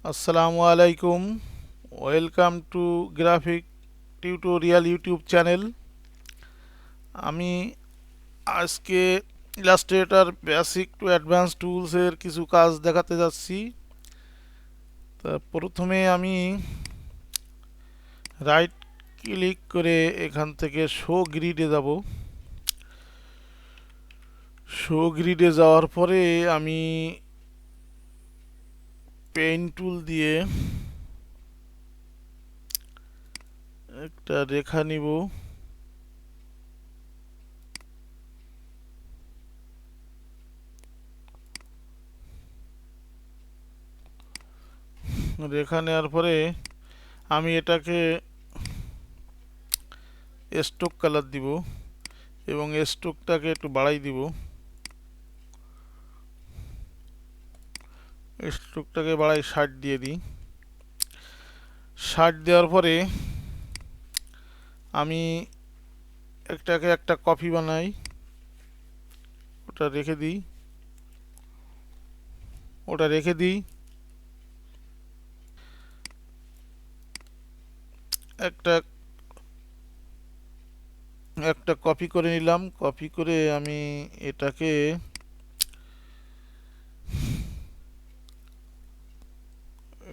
আসসালামু আলাইকুম। Welcome to graphic tutorial YouTube channel. আমি আজকে ইলাস্ট্রেটর বেসিক টু অ্যাডভান্স টুলসের কিছু কাজ দেখাতে যাচ্ছি। তা প্রথমে আমি রাইট ক্লিক করে এখান থেকে শো গ্রিডে যাব। শো গ্রিডে যাওয়ার পরে আমি পেইন্ট টুল দিয়ে একটা রেখা নিব। রেখা নেওয়ার পরে আমি এটাকে স্ট্রোক কালার দিব এবং স্ট্রোকটাকে একটু বাড়াই দিব। স্ট্রোকটাকে বাড়াই 60 দিয়ে দিই। 60 দেওয়ার পরে আমি একটাকে একটা কপি বানাই, ওটা রেখে দিই। ওটা রেখে দিই একটা একটা কপি করে নিলাম। কপি করে আমি এটাকে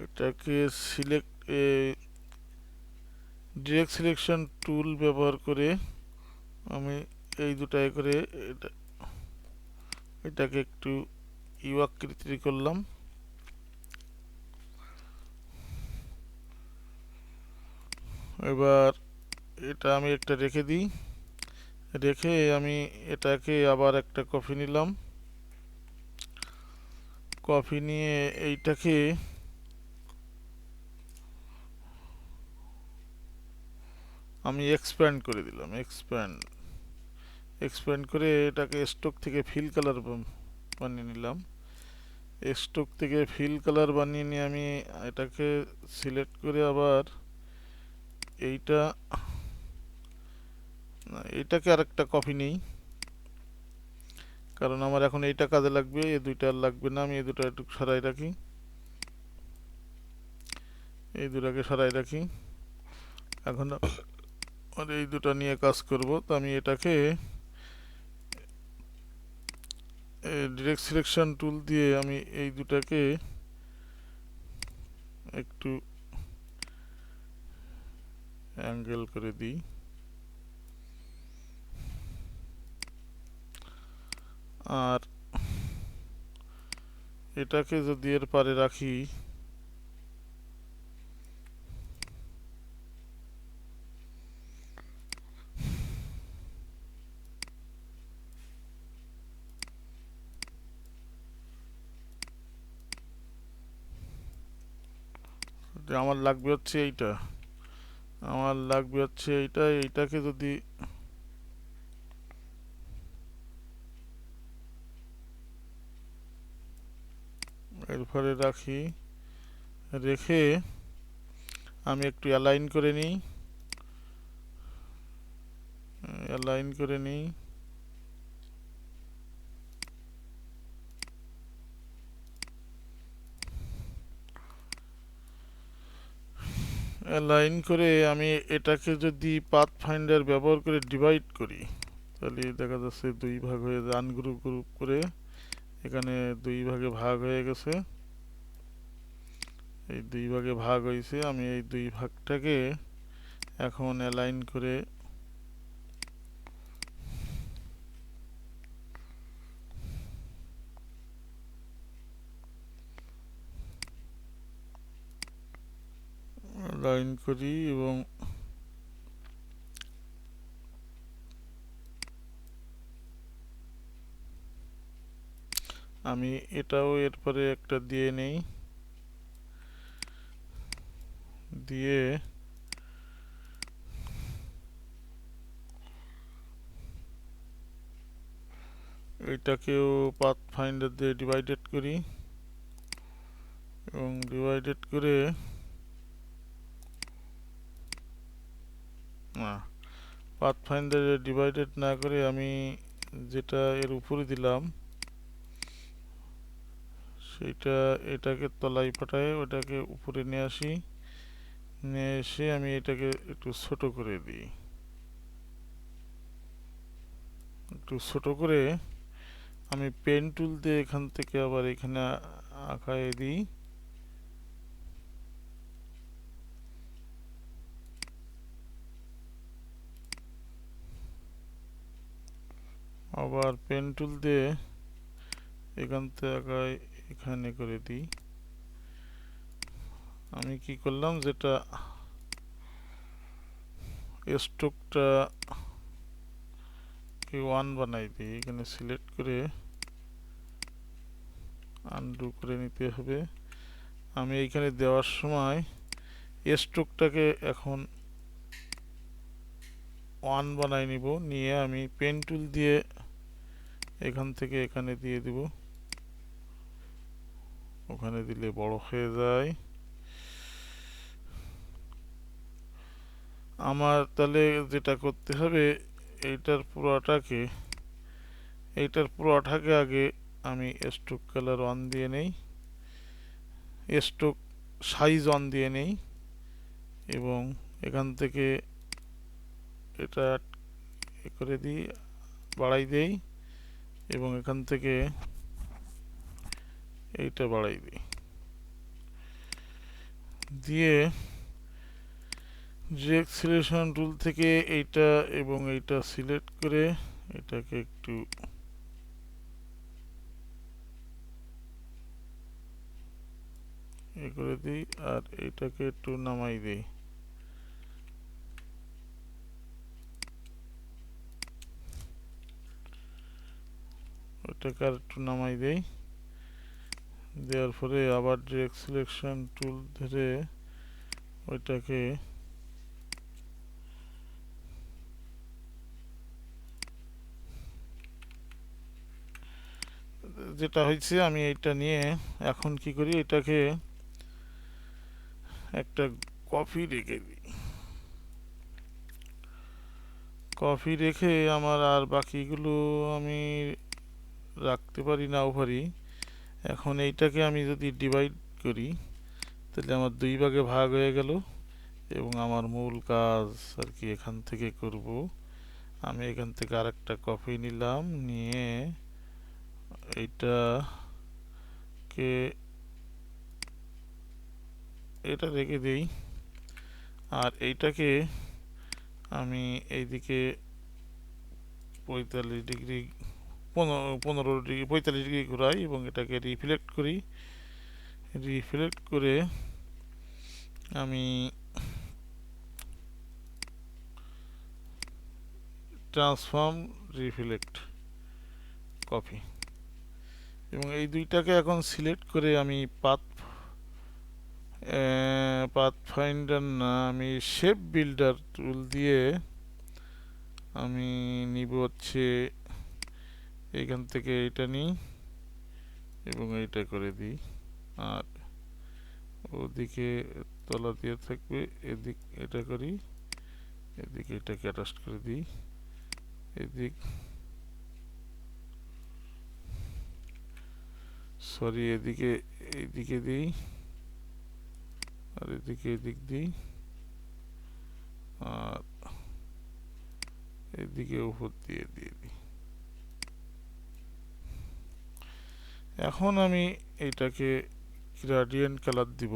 এটাকে সিলেক্ট ডিরেক্ট সিলেকশন টুল ব্যবহার করে আমি এই দুটায় করে এটাকে একটু ইউ আকৃতির করলাম। এবার এটা আমি একটা রেখে দিই। রেখে আমি এটাকে আবার একটা কপি নিলাম। কপি নিয়ে এইটাকে আমি এক্সপ্যান্ড করে দিলাম। এক্সপ্যান্ড করে এটাকে স্ট্রোক থেকে ফিল কালার বানিয়ে নিলাম। স্ট্রোক থেকে ফিল কালার বানিয়ে নিয়ে আমি এটাকে সিলেক্ট করে আবার এইটা এইটাকে আরেকটা কপি নেই, কারণ আমার এখন এইটা কাজে লাগবে, এই দুইটা আর লাগবে না। আমি এই দুটো একটু সরাই রাখি, এই দুটাকে সরাই রাখি। এখন আর এই দুটো নিয়ে কাজ করব। তো আমি এটাকে ডিরেক্ট সিলেকশন টুল দিয়ে আমি এই দুটাকে একটু অ্যাঙ্গেল করে দিই। আর এটাকে যদি এর পারে রাখি, আমার লাগবে হচ্ছে এইটা, এইটাকে যদি এরপরে রাখি, রেখে আমি একটু অ্যালাইন করে নিই। অ্যালাইন করে নিই অ্যালাইন করে আমি এটাকে যদি পাথ ফাইন্ডার ব্যবহার করে ডিভাইড করি, তাহলে দেখা যাচ্ছে দুই ভাগ হয়ে আনগ্রুপ গ্রুপ করে এখানে দুই ভাগে ভাগ হয়ে গেছে। এই দুই ভাগে ভাগ হয়েছে, আমি এই দুই ভাগটাকে এখন অ্যালাইন করে লাইন করি এবং আমি এটাও এরপরে একটা দিয়ে নেই। দিয়ে এটাকেও পাথ ফাইন্ডার দিয়ে ডিভাইডেড করি এবং ডিভাইডেড করে না, পাথ ফাইন্ডারে ডিভাইডেড না করে আমি যেটা এর উপরে দিলাম সেইটা এটাকে তলায় পাঠায় ওটাকে উপরে নিয়ে আসি, নিয়ে এসে আমি এটাকে একটু ছোট করে দিই, একটু ছোট করে আমি পেন টুল দিয়ে এখান থেকে আবার এখানে আঁকায় দিই। আবার পেন টুল দিয়ে এখান থেকে আঁকায় এখানে করে দিই। আমি কি করলাম, যেটা স্ট্রোকটা কে 1 বানাই দিই, এখানে সিলেক্ট করে আনডু করে নিতে হবে। আমি এইখানে দেওয়ার সময় স্ট্রোকটাকে এখন 1 বানাই নিব, নিয়ে আমি পেন টুল দিয়ে এখান থেকে এখানে দিয়ে দিব, ওখানে দিলে বড় হয়ে যায়। আমার তাহলে যেটা করতে হবে, এইটার পুরোটাকে আগে আমি স্ট্রোক কালার 1 দিয়ে নেই, স্ট্রোক সাইজ 1 দিয়ে নেই, এবং এখান থেকে এটা করে দিই, বাড়াই দেই, এবং এখান থেকে এইটা বাড়াই দিই, দিয়ে ডিরেক্ট সিলেকশন টুল থেকে এইটা এবং এইটা সিলেক্ট করে এটাকে একটু করে দিই, আর এটাকে একটু নামাই দিই। ওটাকে আর একটু নামাই দেই, দেওয়ার পরে আবার ডিরেক্ট সিলেকশন টুল ধরে ওইটাকে যেটা হয়েছে আমি এইটা নিয়ে এখন কি করি, এটাকে একটা কপি রেখে দিই। কপি রেখে আমার আর বাকিগুলো আমি রাখতে পারি নাও পারি। এখন এইটাকে আমি যদি ডিভাইড করি তাহলে আমার 2 ভাগে ভাগ হয়ে গেল, এবং আমার মূল কাজ আর কি এখান থেকে করব। আমি এখান থেকে আরেকটা কপি নিলাম, নিয়ে এইটাকে এটা রেখে দেই, আর এইটাকে আমি এইদিকে 45 ডিগ্রি 15 ডিগ্রি 45 ডিগ্রি ঘুরাই এবং এটাকে রিফ্লেক্ট করি। রিফ্লেক্ট করে আমি ট্রান্সফর্ম রিফ্লেক্ট কপি, এবং এই দুইটাকে এখন সিলেক্ট করে আমি পাথ ফাইন্ডার না, আমি শেপ বিল্ডার টুল দিয়ে আমি নিব হচ্ছে এইখান থেকে এটা নিই এবং এইটা করে দিই, আর ওদিকে তলা দিয়ে থাকবে, এদিক এটা করি, এদিকে এটাকে অ্যাটাচ করে দিই, এদিক সরি এদিকে এইদিকে দিই, আর এদিকে এদিক দিই, আর এদিকে উপর দিয়ে দিয়ে দিই। এখন আমি এইটাকে গ্রেডিয়েন্ট কালার দিব।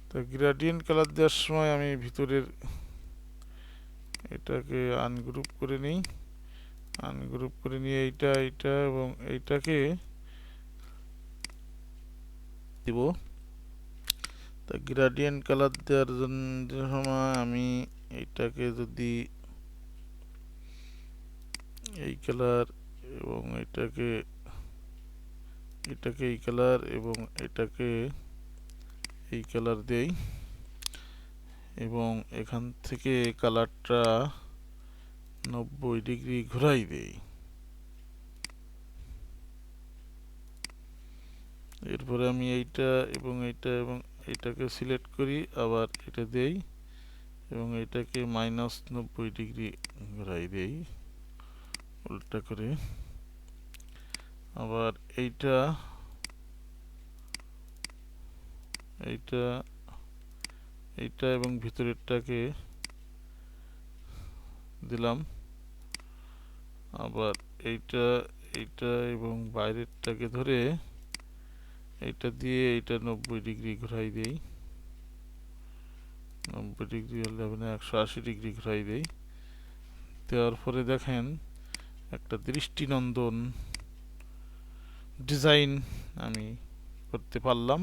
তো গ্রেডিয়েন্ট কালার দেওয়ার সময় আমি ভিতরের এটাকে আনগ্রুপ করে নিই, আনগ্রুপ করে নিয়ে এইটা এবং এইটাকে দিব। তা গ্রেডিয়েন্ট কালার দেওয়ার সময় আমি এইটাকে যদি এই কালার এবং এটাকে এই কালার এবং এটাকে এই কালার দেই, এবং এখান থেকে কালারটা 90 ডিগ্রি ঘুরাই দেই। এরপরে আমি এইটা এবং এইটাকে সিলেক্ট করি, আবার এটা দেই এবং এটাকে -90 ডিগ্রি ঘুরাই দেই উল্টা করে। আবার এইটা এইটা এইটা এবং ভিতরেরটাকে দিলাম, আবার এইটা এইটা এবং বাইরেরটাকে ধরে এইটা দিয়ে এইটা 90 ডিগ্রি ঘুরাই দেই। 90 ডিগ্রি হলে হবে না, 180 ডিগ্রি ঘুরাই দেই। দেওয়ার পরে দেখেন একটা দৃষ্টিনন্দন ডিজাইন আমি করতে পারলাম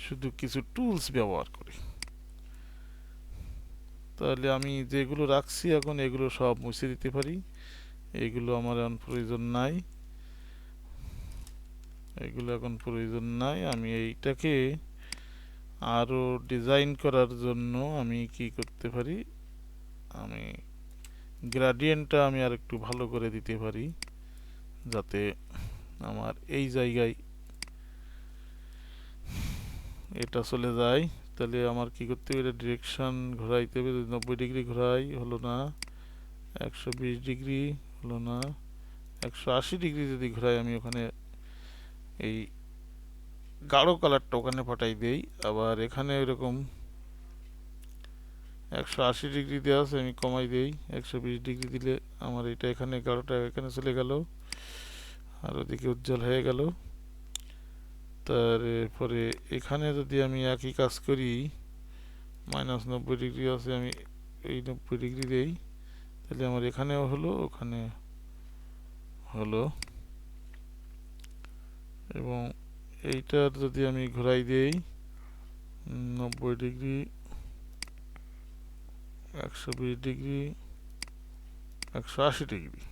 শুধু কিছু টুলস ব্যবহার করে। তাহলে আমি যেগুলো রাখছি এখন এগুলো সব মুছে দিতে পারি, এগুলো আমার এখন প্রয়োজন নাই, এগুলো এখন প্রয়োজন নাই। আমি এইটাকে আরো ডিজাইন করার জন্য আমি কি করতে পারি, আমি গ্রেডিয়েন্টটা আমি আর একটু ভালো করে দিতে পারি যাতে আমার এই জায়গায় এটা চলে যায়। তাহলে আমার কি করতে হবে, এটা ডিরেকশন ঘোরাইতে হবে। 90 ডিগ্রি ঘোরাই, হলো না। 120 ডিগ্রি হলো না। 180 ডিগ্রি যদি ঘোরাই আমি ওখানে এই গাঢ় কালারটা ওখানে পাঠাই দেই। আবার এখানে এরকম 180 ডিগ্রি দেওয়া আছে, আমি কমাই দেই। 120 ডিগ্রি দিলে আমার এটা এখানে গাঢ়টা এখানে চলে গেল, আর ওদিকে উজ্জ্বল হয়ে গেল। তারপরে এখানে যদি আমি একই কাজ করি, -90 ডিগ্রি আছে, আমি এই 90 ডিগ্রি দেই, তাহলে আমার এখানেও হলো ওখানে হলো। এবং এইটার যদি আমি ঘোরাই দেই 90 ডিগ্রি, 120 ডিগ্রি, 180 ডিগ্রি,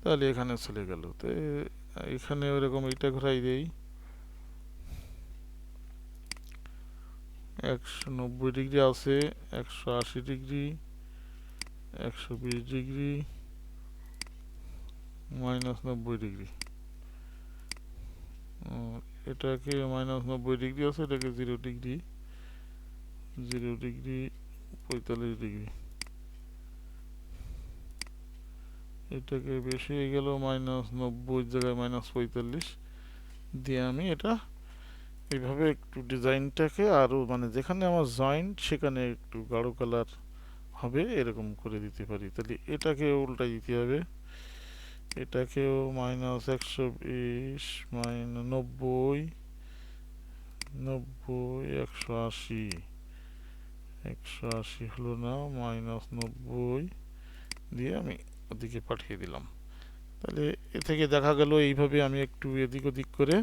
তাহলে এখানে চলে গেল। তো এখানে ওরকম এইটা ঘোরাই দেই 190 ডিগ্রি আছে, 180 ডিগ্রি, 120 ডিগ্রি, -90 ডিগ্রি। এটাকে -90 ডিগ্রি আছে, এটাকে 0 ডিগ্রি, 0 ডিগ্রি, 45 ডিগ্রি। এটাকে বেশি হয়ে গেল, -90 জায়গায় -45 দিয়ে আমি এটা এইভাবে একটু ডিজাইনটাকে আরো মানে যেখানে আমার জয়েন্ট সেখানে একটু গাঢ় কালার হবে এরকম করে দিতে পারি। তাহলে এটাকে উল্টাই দিতে হবে, এটাকেও -120, -90, 90, 180, 180 হলো না, -90 দিয়ে আমি ওদিকে পাঠিয়ে দিলাম। তাহলে এ থেকে দেখা গেল এইভাবে আমি একটু এদিক ওদিক করে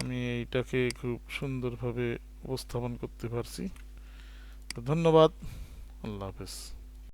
আমি এইটাকে খুব সুন্দরভাবে উপস্থাপন করতে পারছি। তো ধন্যবাদ, আল্লাহ হাফেজ।